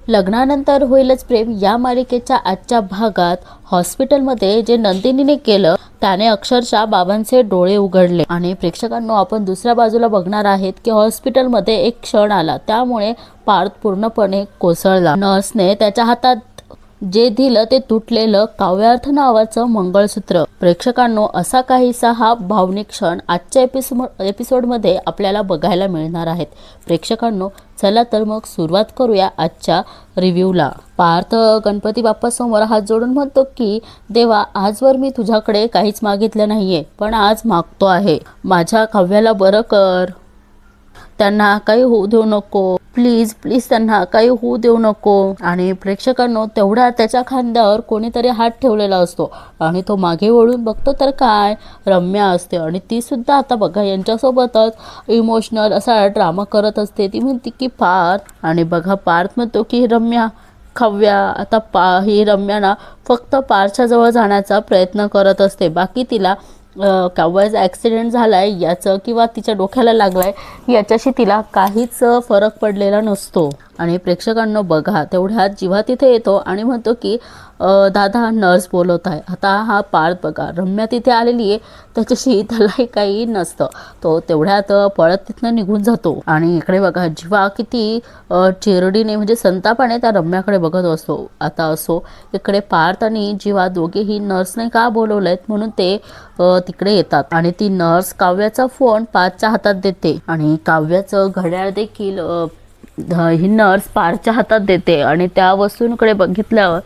लग्नानंतर होईलच प्रेम या मालिकेच्या आजच्या भागात हॉस्पिटलमध्ये जे नंदिनीने केलं त्याने अक्षरशः बाबांचे डोळे उघडले आणि प्रेक्षकांनो आपण दुसऱ्या बाजूला बघणार आहेत की हॉस्पिटलमध्ये एक क्षण आला त्यामुळे पार्थ पूर्णपणे कोसळला। नर्सने त्याच्या हातात जे दिलं ते तुटलेलं काव्यार्थ नावाचं मंगळसूत्र। प्रेक्षकांनो असा काहीसा हा भावनिक क्षण आजच्या एपिसोडमध्ये आपल्याला बघायला मिळणार आहेत। प्रेक्षकांनो चला तर मग सुरुवात करूया आजच्या रिव्ह्यूला। पार्थ गणपती बाप्पा समोर हात जोडून म्हणतो की देवा, आजवर मी तुझ्याकडे काहीच मागितलं नाहीये, पण आज मागतो आहे, माझ्या काव्याला बरं कर, त्यांना काही होऊ देऊ नको, प्लीज प्लीज त्यांना काही होऊ देऊ नको। आणि प्रेक्षकांनो तेवढा त्याच्या खांद्यावर कोणीतरी हात ठेवलेला असतो आणि तो मागे वळून बघतो तर काय रम्या असते आणि ती सुद्धा आता बघा यांच्यासोबतच इमोशनल असा ड्रामा करत असते। ती म्हणते की पार्थ, आणि बघा पार्थ म्हणतो की रम्या काव्या आता ही रम्या ना फक्त पार्थच्या जवळ जाण्याचा प्रयत्न करत असते, बाकी तिला काव्याचा ॲक्सिडेंट झालाय याचं किंवा तिच्या डोक्याला लागलाय याच्याशी तिला काहीच फरक पडलेला नसतो। आणि प्रेक्षकांना बघा तेवढ्यात जीवा तिथे येतो आणि म्हणतो की दादा नर्स बोलवत आहे। आता हा पार्थ बघा रम्या तिथे आलेली आहे त्याच्याशी त्यालाही काही नसतं, तो तेवढ्यात पळत तिथनं निघून जातो। आणि इकडे बघा जीवा किती चिरडीने म्हणजे संतापाने त्या रम्याकडे बघत असतो। आता असो इकडे पार्थ आणि जीवा दोघेही नर्सने का बोलवलेत म्हणून ते तिकडे येतात आणि ती नर्स काव्याचा फोन पार्थच्या हातात देते आणि काव्याचं घड्याळ देखील ही नर्स पार्थच्या हातात देते आणि त्या वस्तूंकडे बघितल्यावर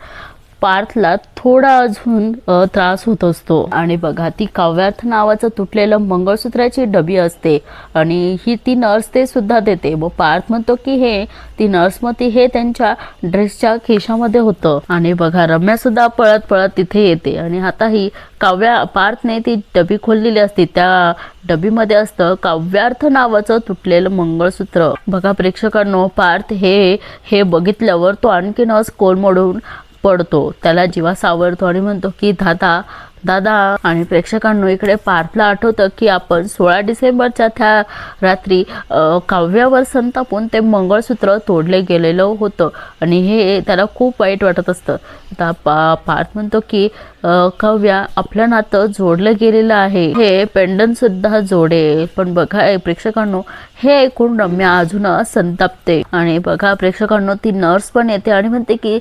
पार्थला थोडा अजून त्रास होत असतो। आणि बघा ती काव्यार्थ नावाचं तुटलेलं मंगळसूत्राची डबी असते आणि ही ती नर्स ते सुद्धा देते। मग पार्थ म्हणतो की ती नर्स मग हे त्यांच्या ड्रेसच्या खिशामध्ये होतं। आणि बघा रम्या सुद्धा पळत पळत तिथे येते आणि आता ही पार्थने ती डबी खोललेली असते, त्या डबीमध्ये असतं काव्यार्थ नावाचं तुटलेलं मंगळसूत्र। बघा प्रेक्षकांनो पार्थ हे बघितल्यावर तो आणखीनच कोलमडून पडतो, त्याला जीवा सावरतो आणि म्हणतो की दादा दादा। आणि प्रेक्षकांनो इकडे पार्थला आठवतं की आपण 16 डिसेंबरच्या त्या रात्री काव्यावर संतापून ते मंगळसूत्र तोडले गेलेलं होतं आणि हे त्याला खूप वाईट वाटत असतं। आता पार्थ म्हणतो की काव्या आपलं नातं जोडलं गेलेलं आहे, हे पेंडन सुद्धा जोडेल। पण बघा प्रेक्षकांनो हे ऐकून रम्या अजून संतापते आणि बघा प्रेक्षकांनो ती नर्स पण येते आणि म्हणते की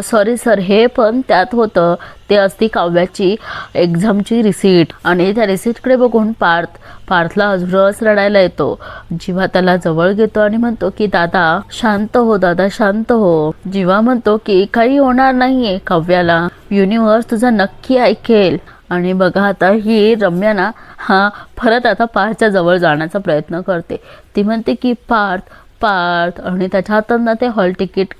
सॉरी सर, हे पण त्यात होतं, ते असती काव्याची एक्झामची रिसीट। आणि त्या रिसीटकडे बघून पार्थला अजूनच रडायला येतो। जीवा त्याला जवळ घेतो आणि म्हणतो की दादा शांत हो, दादा शांत हो। जीवा म्हणतो की काही होणार नाहीये काव्याला, युनिव्हर्स तुझा नक्की ऐकेल। आणि बघा आता ही रम्या ना परत आता पार्थच्या जवळ जाण्याचा प्रयत्न करते। ती म्हणते की पार्थ आणि त्याच्या हातात ते हॉल तिकीट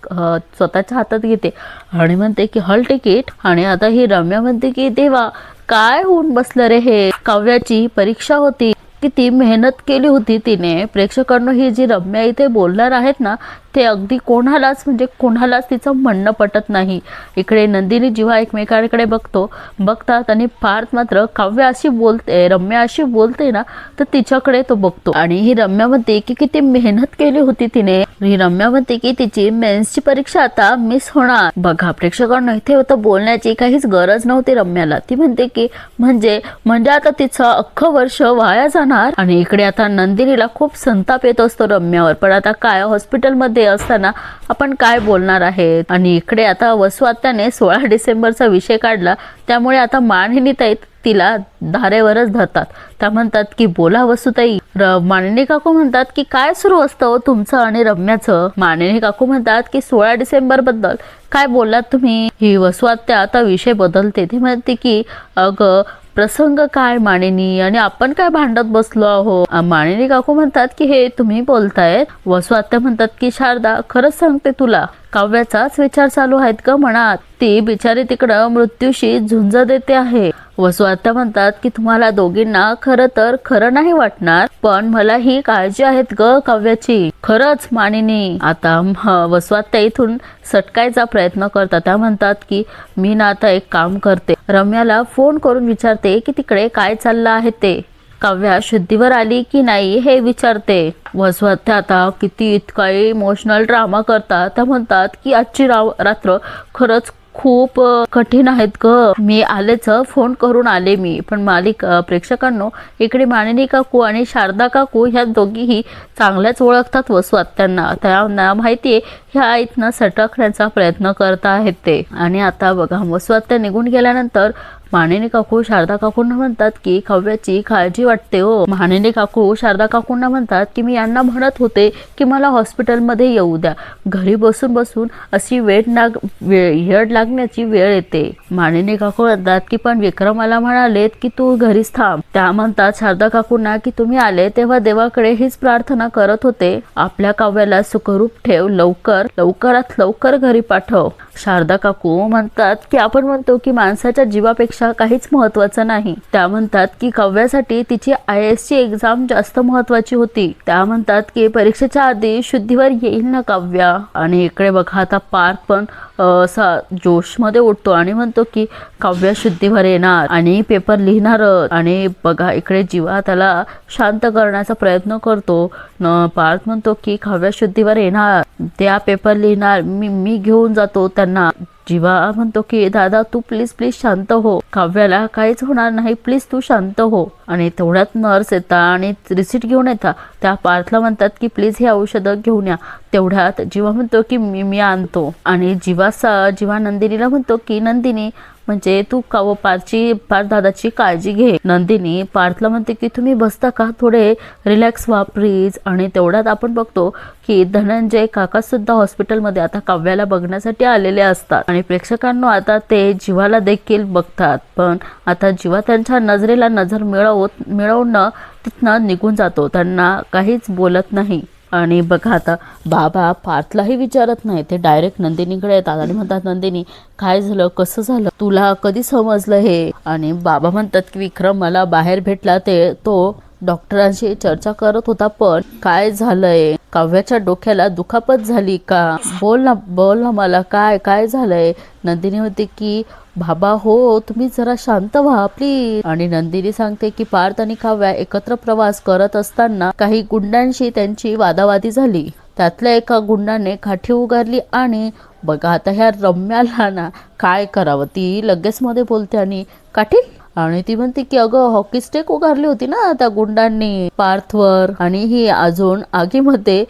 स्वतःच्या हातात घेते आणि म्हणते की हॉल तिकीट। आणि आता ही रम्या म्हणते की देवा काय होऊन बसलं रे, हे काव्याची परीक्षा होती, किती मेहनत केली होती तिने। प्रेक्षकांनो ही जी रम्या इथे बोलणार आहेत ना ते अगदी कोणालाच तिचं म्हणणं पटत नाही। इकडे नंदिनी जीवा एकमेकांकडे बघतात आणि पार्थ मात्र काव्या अशी बोलते, रम्या अशी बोलते ना तर तिच्याकडे तो बघतो आणि ही रम्या म्हणते की किती मेहनत केली होती तिने। ही रम्या म्हणते की तिची मेन्सची परीक्षा आता मिस होणार। बघा प्रेक्षकांना इथे होतं बोलण्याची काहीच गरज नव्हती रम्याला। ती म्हणते की म्हणजे आता तिचं अख्खं वर्ष वाया जाणार। आणि इकडे आता नंदिनीला खूप संताप येत असतो रम्यावर, पण आता काय हॉस्पिटलमध्ये असताना आपण काय बोलणार आहेत। आणि इकडे आता वसू आत्याने 16 डिसेंबरचा विषय काढला, त्यामुळे आता मानिनी ताई तिला धारेवरच धरतात। त्या म्हणतात की बोला वसुताई। मानिनी काकू म्हणतात की काय सुरू असतं तुमचं आणि रम्याचं। मानिनी काकू म्हणतात की 16 डिसेंबर बद्दल काय बोललात तुम्ही। ही वसू आत्या आता विषय बदलते, ती म्हणते की अगं प्रसंग काय मानिनी, आणि आपण काय भांडत बसलो आहो। मानिनी काकू म्हणतात की हे तुम्ही बोलतायत। वसू आत्या म्हणतात की शारदा खरंच सांगते तुला काव्याचाच विचार चालू आहेत का मनात, ती बिचारी तिकडं मृत्यूशी झुंज देते आहे। वसू आत्या म्हणतात की तुम्हाला दोघींना खरं नाही वाटणार, पण मला ही काळजी आहेत ग काव्याची, खरंच मानिनी। आता वसू आत्या इथून सटकायचा प्रयत्न करतात। त्या म्हणतात की मी ना आता एक काम करते, रम्याला फोन करून विचारते की तिकडे काय चाललं आहे ते, काव्या शुद्धीवर आली की नाही हे विचारते. वसवत्या आता किती इतका इमोशनल ड्रामा करतात. त्या म्हणतात की आजची रात्र खरंच खूप कठीण आहेत ग. मी आलेच, फोन करून आले मी. पण प्रेक्षकांनो, इकडे मानिनी काकू आणि शारदा काकू ह्या दोघीही चांगल्याच ओळखतात वसुआत्यांना. त्यांना माहितीये ह्या इथनं सटकण्याचा प्रयत्न करत आहेत ते. आणि आता बघा, वसुआत्या निघून गेल्यानंतर मानिनी काकू शारदा काकूंना म्हणतात की काव्याची काळजी वाटते हो. मानिनी काकू शारदा काकूंना म्हणतात की मी यांना म्हणत होते की मला हॉस्पिटलमध्ये येऊ द्या. घरी बसून बसून अशी येड लागण्याची वेळ येते. मानिनी काकू म्हणतात की पण विक्रमाला म्हणालेत की तू घरीच थांब. त्या म्हणतात शारदा काकूंना की तुम्ही आले तेव्हा देवाकडे हीच प्रार्थना करत होते, आपल्या काव्याला सुखरूप ठेव, लवकरात लवकर घरी पाठव. शारदा काकू म्हणतात की आपण म्हणतो की माणसाच्या जीवापेक्षा काहीच महत्वाचं नाही. त्या म्हणतात की काव्यासाठी तिची IAS ची एक्झाम जास्त महत्वाची होती. त्या म्हणतात की परीक्षेच्या आधी शुद्धीवर येईल ना काव्या. आणि इकडे बघा, आता पार्थ पण असा जोश मध्ये उठतो आणि म्हणतो की काव्या शुद्धीवर येणार आणि पेपर लिहिणार. आणि बघा, इकडे जीवा त्याला शांत करण्याचा प्रयत्न करतो. पार्थ म्हणतो की काव्या शुद्धीवर येणार, त्या पेपर लिहिणार, मी घेऊन जातो त्यांना. जीवा म्हणतो की दादा तू प्लीज शांत हो, काव्याला काहीच होणार नाही, प्लीज तू शांत हो. आणि तेवढ्यात नर्स येतात आणि रिसिट घेऊन येतात. त्या पार्थला म्हणतात की प्लीज हे औषधं घेऊन या. तेवढ्यात जीवा म्हणतो की मी आणतो. आणि जीवा नंदिनीला म्हणतो की नंदिनी म्हणजे तू पार्थ दादाची काळजी घे. नंदिनी पार्थला म्हणते की तुम्ही बसता का, थोडे रिलॅक्स व्हा प्लीज. आणि तेवढ्यात आपण बघतो की धनंजय काका सुद्धा हॉस्पिटलमध्ये आता काव्याला बघण्यासाठी आलेले असतात. आणि प्रेक्षकांना आता ते जीवाला देखील बघतात. पण आता जीवा त्यांच्या नजरेला नजर मिळवून तिथनं निघून जातो. त्यांना काहीच बोलत नाही. आणि बघा, आता बाबा पार्थलाही विचारत नाही, ते डायरेक्ट नंदिनीकडे येतात आणि म्हणतात नंदिनी काय झालं, कसं झालं, तुला कधी समजलं हे. आणि बाबा म्हणतात की विक्रम मला बाहेर भेटला, तो डॉक्टरांशी चर्चा करत होता, पण काय झालंय, काव्याच्या डोक्याला दुखापत झाली का, बोल ना मला काय झालंय. नंदिनी होती की बाबा हो, तुम्ही जरा शांत व्हा प्लीज. आणि नंदिनी सांगते की पार्थ आणि काव्या एकत्र प्रवास करत असताना काही गुंडांशी त्यांची वादावादी झाली. त्यातल्या एका गुंडाने काठी उगारली. आणि बघा, आता ह्या रम्याला ना काय करावं, ती लगेच मध्ये बोलते आणि काठी. आणि ती म्हणते की अगं हॉकी स्टिक उगारली होती ना त्या गुंडांनी पार्थवर, आणि ही अजून आगीमध्ये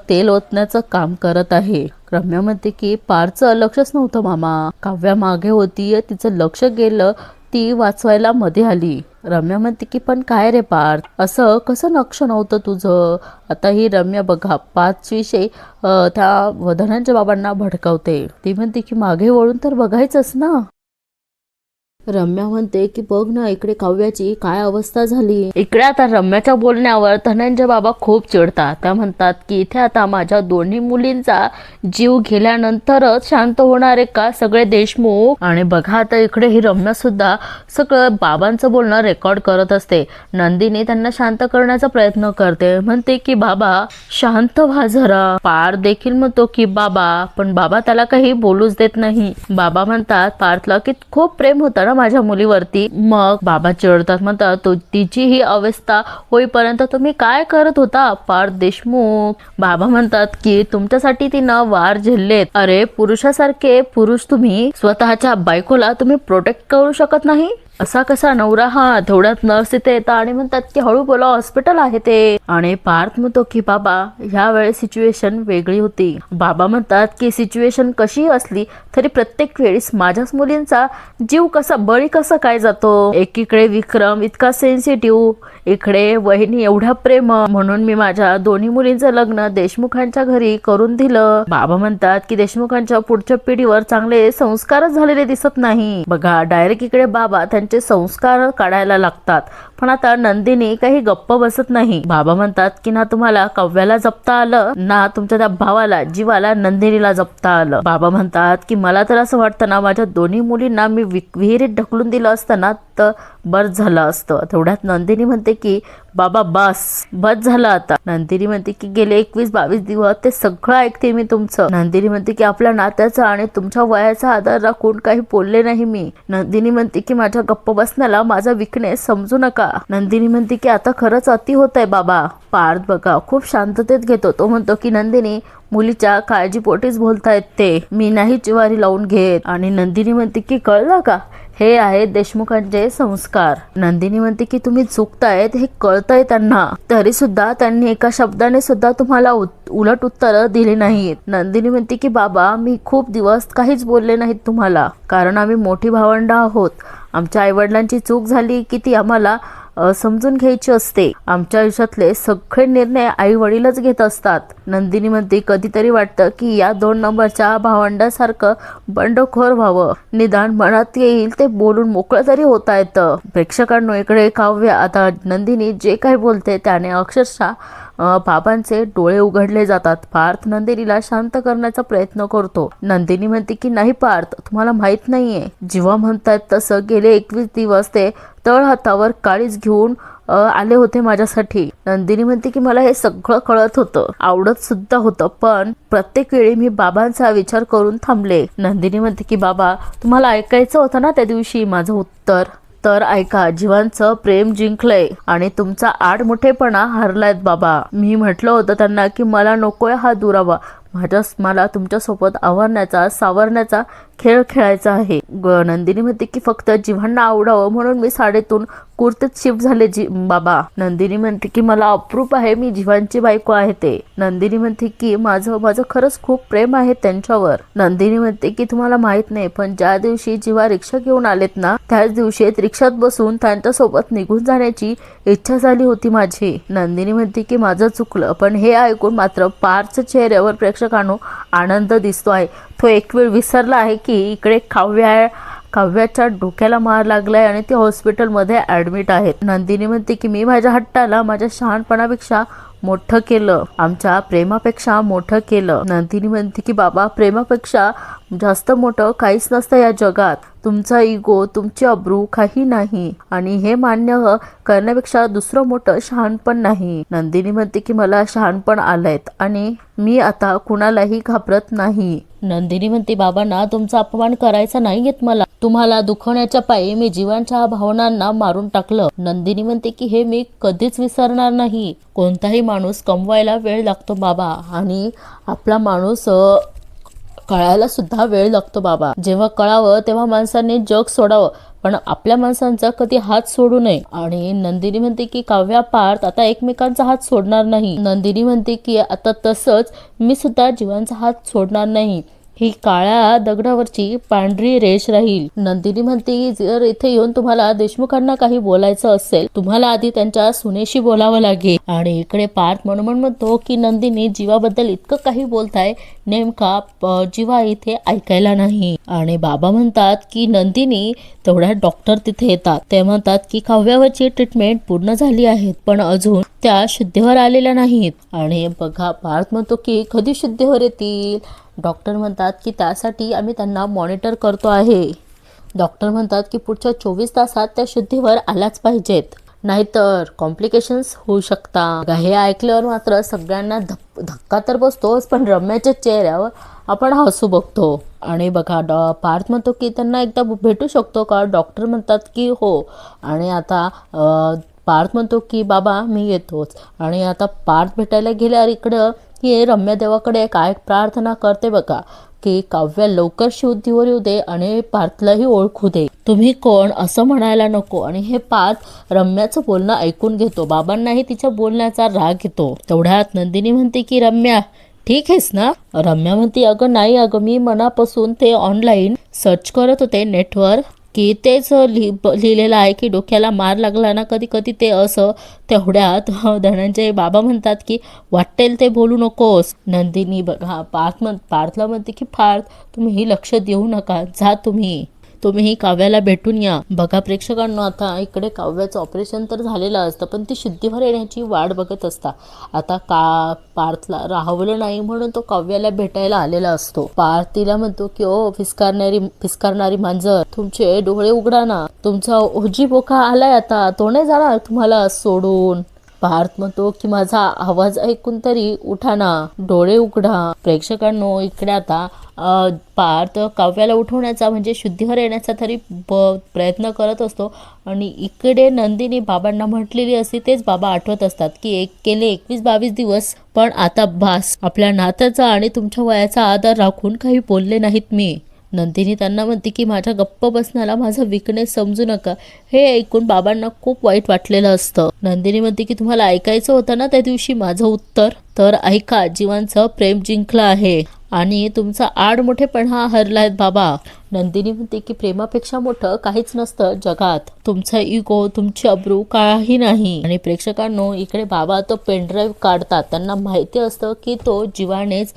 तेल ओतण्याचं काम करत आहे. रम्या म्हणते की पार्थचं लक्षच नव्हतं मामा, काव्या मागे होती, तिचं लक्ष गेलं, ती वाचवायला मध्ये आली. रम्या म्हणते की पण काय रे पार्थ, असं कसं लक्ष नव्हतं तुझं. आता ही रम्या बघा पार्थ विषयी त्या धनंजय बाबांना भडकावते. ती म्हणते की मागे वळून तर बघायचंच ना. रम्या म्हणते की बघ ना इकडे काव्याची काय अवस्था झाली. इकडे आता रम्याच्या बोलण्यावर धनंजय बाबा खूप चिडतात. त्या म्हणतात की इथे आता माझ्या दोन्ही मुलींचा जीव गेल्यानंतरच शांत होणार आहे का सगळे देशमुख. आणि बघा, आता इकडे ही रम्या सुद्धा सगळं बाबांचं बोलणं रेकॉर्ड करत असते. नंदिनी त्यांना शांत करण्याचा प्रयत्न करते, म्हणते की बाबा शांत व्हा जरा. पार्थ देखील म्हणतो की बाबा, पण बाबा त्याला काही बोलूच देत नाही. बाबा म्हणतात पार्थला की खूप प्रेम होतं ना माझ्या मुलीवरती. मग बाबा चिडतात, म्हणतात तिची ही अवस्था होईपर्यंत तुम्ही काय करत होता पार्थ देशमुख. बाबा म्हणतात की तुमच्यासाठी तिनं वार झेललेत. अरे पुरुषासारखे पुरुष तुम्ही स्वतःच्या बायकोला तुम्ही प्रोटेक्ट करू शकत नाही, असा कसा नवरा हा. तेवढ्यात नर्स तिथे येतात आणि म्हणतात की हळू बोला, हॉस्पिटल आहे ते. आणि पार्थ म्हणतो की बाबा ह्या वेळेस सिच्युएशन वेगळी होती. बाबा म्हणतात की सिच्युएशन कशी असली तरी प्रत्येक वेळेस माझ्याच मुलींचा जीव बळी कसा काय जातो. एकीकडे विक्रम इतका सेन्सिटिव्ह, इकडे वहिनी एवढा प्रेम, म्हणून मी माझ्या दोन्ही मुलींचं लग्न देशमुखांच्या घरी करून दिलं. बाबा म्हणतात की देशमुखांच्या पुढच्या पिढीवर चांगले संस्कारच झालेले दिसत नाही. बघा, डायरेक्ट इकडे बाबा त्यांचे संस्कार काढायला लागतात. पण आता नंदिनी काही गप्प बसत नाही. बाबा म्हणतात की ना तुम्हाला काव्याला जपता आलं ना तुमच्या त्या भावाला जीवाला नंदिनीला जपता आलं. बाबा म्हणतात की मला तर असं वाटतं ना माझ्या दोन्ही मुलींना मी विहिरीत ढकलून दिलं असतं ना तर बस झालं असतं. तेवढ्यात नंदिनी म्हणते की बाबा बस झालं आता. नंदिनी म्हणते की गेले 21-22 दिवस ते सगळं ऐकते मी तुमचं. नंदिनी म्हणते की आपल्या नात्याचा आणि तुमच्या वयाचा आधार राखून काही बोलले नाही मी. नंदिनी म्हणते की माझ्या गप्प बसण्याला माझा विकनेस समजू नका. का? नंदिनी म्हणते की आता खरंच अति होत आहे बाबा. पार्थ बघा खूप शांततेत घेतो. तो म्हणतो की नंदिनी मुलीच्या काळजीपोटीच बोलतायत ते, मी नाही जिवारी लावून घेत. आणि नंदिनी म्हणते की कळलं का, हे आहेत देशमुखांचे संस्कार. नंदिनी म्हणते की तुम्ही चुकतायत हे कळतंय त्यांना, तरी सुद्धा त्यांनी एका शब्दाने सुद्धा तुम्हाला उलट उत्तर दिली नाहीत. नंदिनी म्हणते की बाबा मी खूप दिवस काहीच बोलले नाहीत तुम्हाला, कारण आम्ही मोठी भावंड आहोत. आमच्या आईवडिलांची चूक झाली की ती आम्हाला समजून घ्यायची असते. आमच्या आयुष्यातले सगळे निर्णय आई वडीलच घेत असतात. नंदिनी म्हणते कधीतरी वाटतं की या 2 नंबरच्या भावंडासारखं बंडखोर व्हावं, निदान मनात येईल ते बोलून मोकळं तरी होता येतं. प्रेक्षकांनो इकडे काव्य आता नंदिनी जे काही बोलते त्याने अक्षरशः बाबांचे डोळे उघडले जातात. पार्थ नंदिनीला शांत करण्याचा प्रयत्न करतो. नंदिनी म्हणते की नाही पार्थ, तुम्हाला माहित नाहीये, जेव्हा म्हणतात तसं गेले 21 दिवस ते तळहातावर काळीज घेऊन आले होते माझ्यासाठी. नंदिनी म्हणते की मला हे सगळं कळत होतं, आवडत सुद्धा होतं, पण प्रत्येक वेळी मी बाबांचा विचार करून थांबले. नंदिनी म्हणते की बाबा तुम्हाला ऐकायचं होतं ना त्या दिवशी माझं उत्तर, तर ऐका, जीवांचं प्रेम जिंकलंय आणि तुमचा आडमुठेपणा हरलायत बाबा. मी म्हटलं होतं त्यांना की मला नकोय हा दुरावा, मला तुमच्यासोबत आवरण्याचा सावरण्याचा खेळ खेळायचा आहे. नंदिनी म्हणते की फक्त जीवांना आवडावं म्हणून मी साडेतून कुर्तीत शिफ्ट झाले बाबा. नंदिनी म्हणते की मला अप्रूप आहे, मी जीवांची बायको आहे ते. नंदिनी म्हणते की माझं खरंच खूप प्रेम आहे त्यांच्यावर. नंदिनी म्हणते की तुम्हाला माहित नाही, पण ज्या दिवशी जीवा रिक्षा घेऊन आलेत ना, त्याच दिवशी रिक्षात बसून त्यांच्यासोबत निघून जाण्याची इच्छा झाली होती माझी. नंदिनी म्हणते की माझं चुकलं, पण हे ऐकून मात्र पार्थच्या चेहऱ्यावर प्रेक्षकांनो आनंद दिसतो आहे. तो एक वेळ विसरला आहे की इकडे काव्याच्या डोक्याला मार लागलाय आणि ते हॉस्पिटलमध्ये ऍडमिट आहेत. नंदिनी म्हणते की मी माझ्या हट्टाला माझ्या शहाणपणापेक्षा मोठं केलं, आमच्या प्रेमापेक्षा मोठं केलं. नंदिनी म्हणते की बाबा प्रेमापेक्षा जास्त मोठं काहीच नसतं या जगात. तुमचा इगो, तुमची अब्रू काही नाही, आणि हे मान्य करण्यापेक्षा दुसरं मोठं शहाणपण नाही. नंदिनी म्हणते की मला शहाणपण आलंयत आणि मी आता कुणालाही घाबरत नाही. नंदिनी म्हणते बाबांना तुमचा अपमान करायचा नाही येत मला, तुम्हाला दुखवण्याच्या पायी मी जीवांच्या भावनांना मारून टाकलं. नंदिनी म्हणते की हे मी कधीच विसरणार नाही. कोणताही माणूस कमवायला वेळ लागतो बाबा, आणि आपला माणूस कळायला सुद्धा वेळ लागतो बाबा. जेव्हा कळावं तेव्हा माणसाने जग सोडावं, पण आपल्या माणसांचा कधी हात सोडू नये. आणि नंदिनी म्हणते की काव्या पार्थ आता एकमेकांचा हात सोडणार नाही. नंदिनी म्हणते की आता तसंच मी सुद्धा जीवांचा हात सोडणार नाही, ही काळ्या दगडावरची पांढरी रेष राहील. नंदिनी म्हणते जर इथे येऊन तुम्हाला देशमुखांना काही बोलायचं असेल, तुम्हाला आधी त्यांच्या सुनेशी बोलावं लागेल. आणि इकडे पार्थ म्हणून म्हणतो की नंदिनी जीवाबद्दल इतकं काही बोलताय, नेमका जीवा इथे ऐकायला नाही. आणि बाबा म्हणतात की नंदिनी, तेवढ्यात डॉक्टर तिथे येतात. ते म्हणतात की काव्यावरची ट्रीटमेंट पूर्ण झाली आहे, पण अजून त्या शुद्धीवर आलेल्या नाहीत. आणि बघा पार्थ म्हणतो की कधी शुद्धीवर येतील? डॉक्टर म्हणतात की त्यासाठी आम्ही त्यांना मॉनिटर करतो आहे. डॉक्टर म्हणतात की पुढच्या 24 तासात त्या शुद्धीवर आल्याच पाहिजेत, नाहीतर कॉम्प्लिकेशन्स होऊ शकतात. हे ऐकल्यावर मात्र सगळ्यांना धक्का तर बसतोच, पण रम्याच्या चेहऱ्यावर आपण हसू बघतो. आणि बघा पार्थ म्हणतो की त्यांना एकदा भेटू शकतो का? डॉक्टर म्हणतात की हो. आणि आता पार्थ म्हणतो की बाबा मी येतोच. आणि आता पार्थ भेटायला गेल्यावर इकडं ही रम्या देवाकडे काय प्रार्थना करते बघा, की काव्या लवकर शुद्धीवर येऊ दे आणि पार्थलाही ओळखू दे. तुम्ही कोण असं म्हणायला नको. आणि हे पार्थ रम्याचं बोलणं ऐकून घेतो. बाबांनाही तिच्या बोलण्याचा राग येतो. तेवढ्यात नंदिनी म्हणते की रम्या ठीक आहेस ना? रम्या म्हणते अगं नाही अगं, मी मनापासून ते ऑनलाईन सर्च करत होते नेटवर, की तेच लिहिलेलं आहे की डोक्याला मार लागला ना कधी कधी ते असं. तेवढ्यात धनंजय बाबा म्हणतात की वाटेल ते बोलू नकोस. नंदिनी बघा पार्थला म्हणते की पार्थ तुम्ही लक्ष देऊ नका, जा तुम्ही काव्याला भेटून या. बघा प्रेक्षकांना आता इकडे काव्याचं ऑपरेशन तर झालेलं असतं, पण ती शुद्धीवर येण्याची वाट बघत असता. आता पार्थला राहवलं नाही म्हणून तो काव्याला भेटायला आलेला असतो. पार्थ तिला म्हणतो की ओ फिसकारणारी मांजर, तुमचे डोळे उघडा ना, तुमचा ओजी बोका आलाय आता, तो नाही जाणार तुम्हाला सोडून. पार्थ म्हणतो की माझा आवाज ऐकून तरी उठा ना, डोळे उघडा. प्रेक्षकांनो इकडे आता पार्थ काव्याला उठवण्याचा म्हणजे शुद्धीवर येण्याचा तरी प्रयत्न करत असतो आणि इकडे नंदिनी बाबांना म्हटलेली असते तेच बाबा आठवत असतात की गेले 21-22 दिवस पण आता बास, आपल्या नात्याचा आणि तुमच्या वयाचा आदर राखून काही बोलले नाहीत मी. नंदिनी त्यांना म्हणते की माझ्या गप्प बसण्याला माझा विकनेस समजू नका. हे ऐकून बाबांना खूप वाईट वाटलेलं असतं. नंदिनी म्हणते की तुम्हाला ऐकायचं होतं ना त्या दिवशी माझं उत्तर, तर ऐका, जीवांचं प्रेम जिंकलं आहे आणि तुमचा आडमोठेपणा हरलाय बाबा. नंदिनी म्हणते की प्रेमापेक्षा मोठं काहीच नसतं जगात, तुमचा इगो, तुमची अब्रू काही नाही. आणि प्रेक्षकांनो इकडे बाबा तो पेनड्राईव्ह काढतात. त्यांना माहिती असतं की तो जीवानेच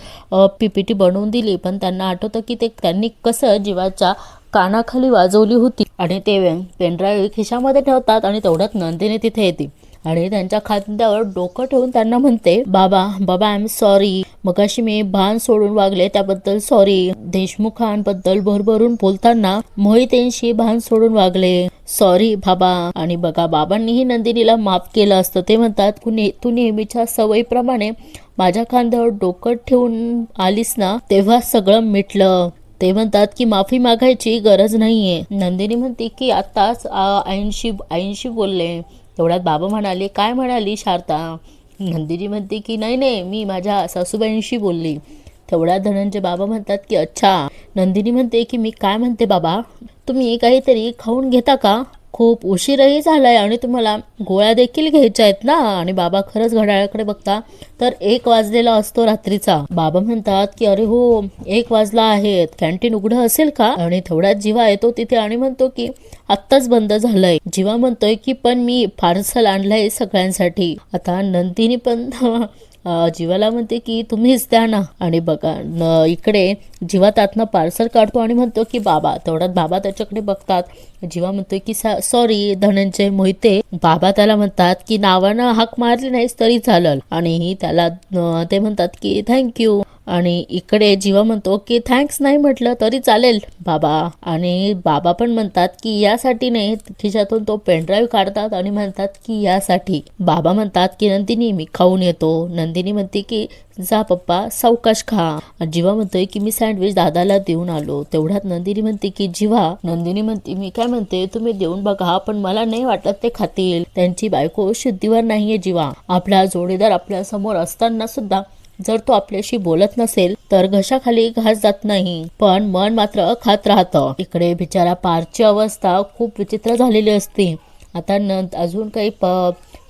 पीपीटी बनवून दिली, पण त्यांना आठवतं की ते त्यांनी कसं जीवाच्या कानाखाली वाजवली होती. आणि ते पेनड्राईव्ह खिशामध्ये ठेवतात आणि तेवढ्यात नंदिनी तिथे येते आणि त्यांच्या खांद्यावर डोकं ठेवून त्यांना म्हणते बाबा बाबा आय एम सॉरी, मगाशी मी भान सोडून वागले त्याबद्दल सॉरी. देशमुखांबद्दल भरभरून बोलताना मोहितेंशी भान सोडून वागले, सॉरी बाबा. आणि बघा बाबांनीही नंदिनीला माफ केलं असतं. ते म्हणतात तू नेहमीच्या सवयीप्रमाणे माझ्या खांद्यावर डोकं ठेवून आलीस ना, तेव्हा सगळं मिटलं. ते म्हणतात की माफी मागायची गरज नाहीये. नंदिनी म्हणते की आताच आईंशी बोलले. तेवढ्यात बाबा म्हणाले काय म्हणाली शारदा. नंदिनी म्हणते की नाही मी माझ्या सासूबाईंशी बोलली. तेवढ्यात धनंजय बाबा म्हणतात की अच्छा. नंदिनी म्हणते की मी काय म्हणते बाबा, तुम्ही काहीतरी खाऊन घेता का, खूप उशीरही झालाय आणि तुम्हाला गोळ्या देखील घ्यायच्या आहेत ना. आणि बाबा खरंच घड्याळाकडे बघता तर 1 वाजलेला असतो रात्रीचा. बाबा म्हणतात की अरे हो 1 वाजला आहे, कॅन्टीन उघडं असेल का. आणि थोड्यात जीवा येतो तिथे आणि म्हणतो की आत्ताच बंद झालंय. जीवा म्हणतोय की पण मी पार्सल आणलंय सगळ्यांसाठी. आता नंदिनी पण जीवाला म्हणते की तुम्हीच द्या ना. आणि बघा इकडे जीवा त्यातनं पार्सल काढतो आणि म्हणतो की बाबा. तेवढ्यात बाबा त्याच्याकडे बघतात. जीवा म्हणतोय की सॉरी धनंजय मोहिते. बाबा त्याला म्हणतात की नावानं हाक मारली नाहीस तरी चालेल. आणि त्याला ते म्हणतात की थँक्यू. आणि इकडे जीवा म्हणतो की थँक्स नाही म्हटलं तरी चालेल बाबा. आणि बाबा पण म्हणतात की यासाठी नाही. खिशातून तो पेनड्राईव्ह काढतात आणि म्हणतात की यासाठी. बाबा म्हणतात की नंदिनी मी खाऊन येतो. नंदिनी म्हणते की जा पप्पा सावकाश खा. जीवा म्हणतोय की मी सँडविच दादाला देऊन आलो. तेवढ्यात नंदिनी म्हणते की जीवा. नंदिनी म्हणते मी काय म्हणते तुम्ही देऊन बघा, पण मला नाही वाटत ते खातील. त्यांची बायको शुद्धीवर नाहीये जीवा. आपला जोडीदार आपल्या समोर असताना सुद्धा जर तो आपल्याशी बोलत नसेल तर घशाखाली घास जात नाही, पण मन मात्र खात राहतं. इकडे बिचारा पार्थची अवस्था खूप विचित्र झालेली असते. आता अजून काही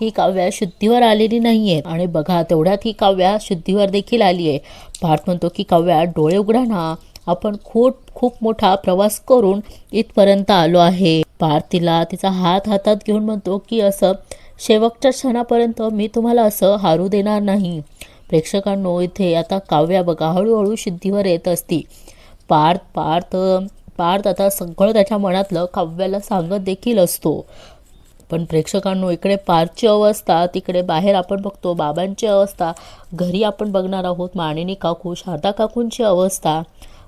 ही काव्या शुद्धीवर आलेली नाहीये. आणि बघा तेवढ्यात ही काव्या शुद्धीवर देखील आली आहे. पार्थ म्हणतो की काव्या डोळे उघडा ना, आपण खूप मोठा प्रवास करून इथपर्यंत आलो आहे. पार्थ तिचा हात हातात घेऊन म्हणतो की असं शेवटच्या क्षणापर्यंत मी तुम्हाला असं हारू देणार नाही. प्रेक्षकांनो इथे आता काव्या बघा हळूहळू शुद्धीवर येत असती. पार्थ आता सगळं त्याच्या मनातलं काव्याला सांगत देखील असतो. पण प्रेक्षकांनो इकडे पार्थची अवस्था, तिकडे बाहेर आपण बघतो बाबांची अवस्था, घरी आपण बघणार आहोत मानिनी काकू शारदा काकूंची अवस्था.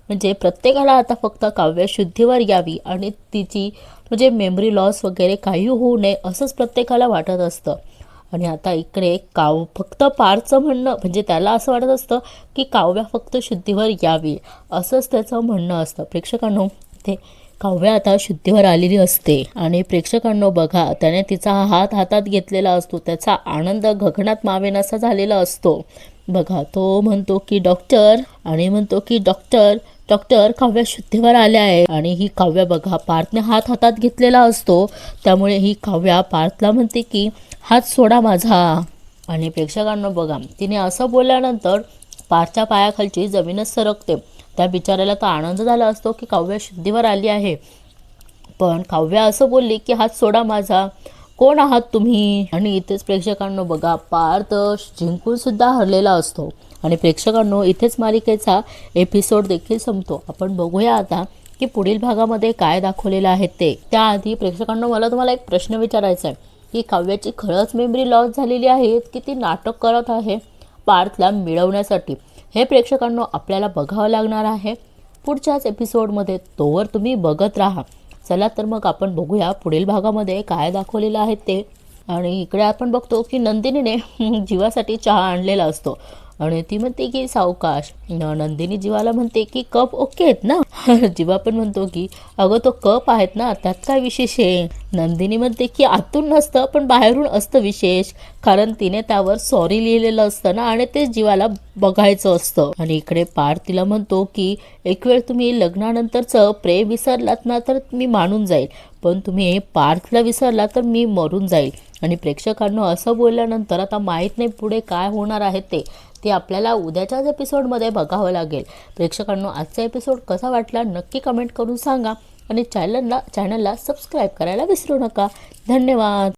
म्हणजे प्रत्येकाला आता फक्त काव्य शुद्धीवर यावी आणि तिची म्हणजे मेमरी लॉस वगैरे काही होऊ नये असंच प्रत्येकाला वाटत असतं. आणि आता इकडे फक्त पार्थचं म्हणणं म्हणजे त्याला असं वाटत असतं की काव्या फक्त शुद्धीवर यावी असंच त्याचं म्हणणं असतं. प्रेक्षकांनो ते काव्या आता शुद्धीवर आलेली असते आणि प्रेक्षकांनो बघा त्याने तिचा हात हातात घेतलेला असतो. त्याचा आनंद गगनात मावेनासा झालेला असतो. बघा तो म्हणतो की डॉक्टर, आणि म्हणतो की डॉक्टर काव्या शुद्धीवर आल्या आहे. आणि ही काव्या बघा पार्थने हात हातात घेतलेला असतो, त्यामुळे ही काव्या पार्थला म्हणते की हात सोडा माझा. आणि प्रेक्षकांना बघा तिने असं बोलल्यानंतर पार्थच्या पायाखालची जमीनच सरकते. त्या बिचाऱ्याला तर आनंद झाला असतो की काव्या शुद्धीवर आली आहे, पण काव्या असं बोलली की हात सोडा माझा, कोण आहात तुम्ही. आणि इथेच प्रेक्षकांनो बघा पार्थ जिंकून सुद्धा हरलेला असतो. आणि प्रेक्षकांनो इथेच मालिकेचा एपिसोड देखील संपतो. आपण बघूया आता की पुढील भागामध्ये काय दाखवलेलं आहे ते. त्याआधी प्रेक्षकांनो मला तुम्हाला एक प्रश्न विचारायचा आहे की काव्याची खरंच मेमरी लॉस झालेली आहे की ती नाटक करत आहे पार्थला मिळवण्यासाठी, हे प्रेक्षकांनो आपल्याला बघावं लागणार आहे पुढच्याच एपिसोडमध्ये. तोवर तुम्ही बघत राहा. चला तर मग आपण बघूया पुढील भागामध्ये काय दाखवलेलं आहे ते. आणि इकडे आपण बघतो की नंदिनीने जीवासाठी चहा आणलेला असतो आणि ती म्हणते की सावकाश. नंदिनी जीवाला म्हणते की कप ओके आहेत ना. जीवा पण म्हणतो की अगं तो कप आहेत ना, त्यात काय विशेष आहे. नंदिनी म्हणते की आतून नसतं पण बाहेरून असतं विशेष, कारण तिने त्यावर सॉरी लिहिलेलं असतं ना आणि ते जीवाला बघायचं असतं. आणि इकडे पार्थ तिला म्हणतो की एक वेळ तुम्ही लग्नानंतरचं प्रेम विसरलात ना तर मी मानून जाईल, पण तुम्ही पार्थला विसरला तर मी मरून जाईल. आणि प्रेक्षकांना असं बोलल्यानंतर आता माहीत नाही पुढे काय होणार आहे ते आपल्याला उद्याच्याच एपिसोडमध्ये बघावं लागेल. प्रेक्षकांना आजचा एपिसोड कसा वाटला नक्की कमेंट करून सांगा आणि चॅनलला सबस्क्राईब करायला विसरू नका. धन्यवाद.